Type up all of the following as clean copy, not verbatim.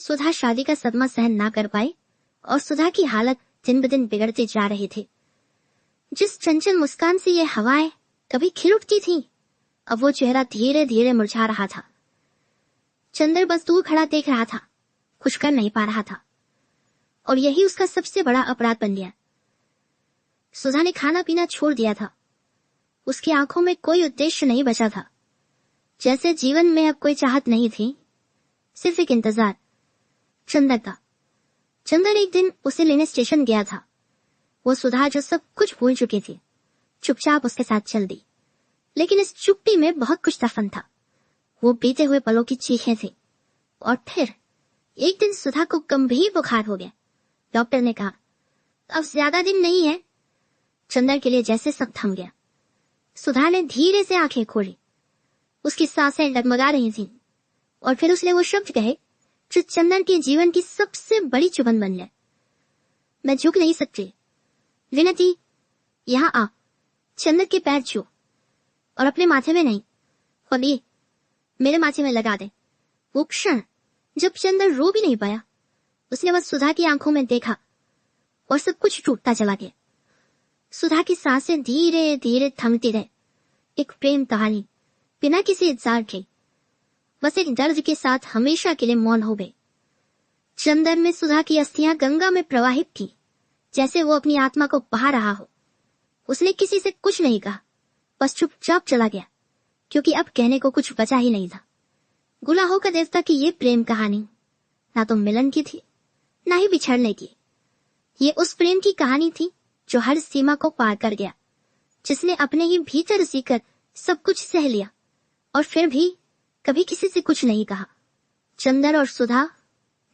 सुधा शादी का सदमा सहन ना कर पाई और सुधा की हालत दिन ब दिन बिगड़ते जा रही थी। जिस चंचल मुस्कान से ये हवाएं कभी खिल उठती थीं, अब वो चेहरा धीरे धीरे मुरझा रहा था। चंदर बस दूर खड़ा देख रहा था, कुछ कर नहीं पा रहा था, और यही उसका सबसे बड़ा अपराध बन गया। सुधा ने खाना पीना छोड़ दिया था। उसकी आंखों में कोई उद्देश्य नहीं बचा था, जैसे जीवन में अब कोई चाहत नहीं थी, सिर्फ एक इंतजार चंदर का। चंदर एक दिन उसे लेने स्टेशन गया था। वो सुधा जो सब कुछ भूल चुकी थी, चुपचाप उसके साथ चल दी, लेकिन इस चुप्पी में बहुत कुछ दफन था। वो बीते हुए पलों की चीखें थी। और फिर एक दिन सुधा को गंभीर बुखार हो गया। डॉक्टर ने कहा, अब ज्यादा दिन नहीं है। चंदर के लिए जैसे सब थम गया। सुधा ने धीरे से आंखें खोली। उसकी सांसें डगमगा रही थीं, और फिर उसने वो शब्द कहे जो चंदन के जीवन की सबसे बड़ी चुभन बन गए। मैं झुक नहीं सकती। विनती, यहाँ आ। चंदन के पैर छू, और अपने माथे में नहीं, खुद ही मेरे माथे में लगा दे। वो क्षण जब चंदन रो भी नहीं पाया, उसने बस सुधा की आंखों में देखा, और सब कुछ टूटता चला गया। सुधा की सांसें धीरे धीरे थमती रहे। एक प्रेम कहानी बिना किसी इंतजार के, बस एक दर्द के साथ हमेशा के लिए मौन हो गई। चंदन में सुधा की अस्थियां गंगा में प्रवाहित थी, जैसे वो अपनी आत्मा को बहा रहा हो। उसने किसी से कुछ नहीं कहा, बस चुपचाप चला गया, क्योंकि अब कहने को कुछ बचा ही नहीं था। गुलाहों का देवता की ये प्रेम कहानी ना तो मिलन की थी, ना ही बिछड़ने की। ये उस प्रेम की कहानी थी जो हर सीमा को पार कर गया, जिसने अपने ही भीतर सीकर सब कुछ सह लिया, और फिर भी कभी किसी से कुछ नहीं कहा। चंदर और सुधा,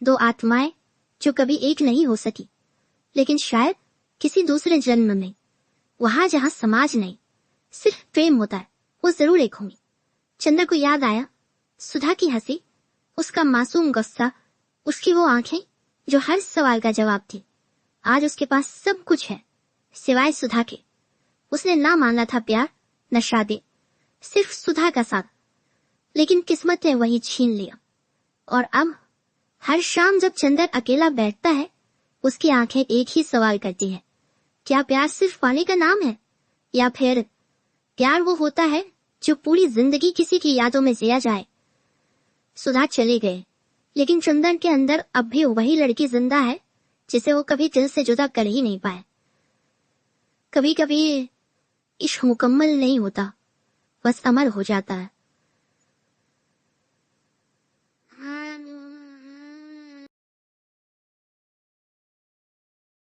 दो आत्माएं जो कभी एक नहीं हो सकी, लेकिन शायद किसी दूसरे जन्म में, वहां जहां समाज नहीं, सिर्फ प्रेम होता है, वो जरूर एक होंगी। चंदर को याद आया सुधा की हंसी, उसका मासूम गुस्सा, उसकी वो आंखें जो हर सवाल का जवाब थी। आज उसके पास सब कुछ है सिवाय सुधा के। उसने ना माना था प्यार, न शादी, सिर्फ सुधा का साथ, लेकिन किस्मत ने वही छीन लिया। और अब हर शाम जब चंदर अकेला बैठता है, उसकी आंखें एक ही सवाल करती है, क्या प्यार सिर्फ पाने का नाम है, या फिर प्यार वो होता है जो पूरी जिंदगी किसी की यादों में जिया जाए। सुधा चले गए, लेकिन चंदन के अंदर अब भी वही लड़की जिंदा है, जिसे वो कभी दिल से जुदा कर ही नहीं पाए। कभी कभी इश्क मुकम्मल नहीं होता, बस अमर हो जाता है।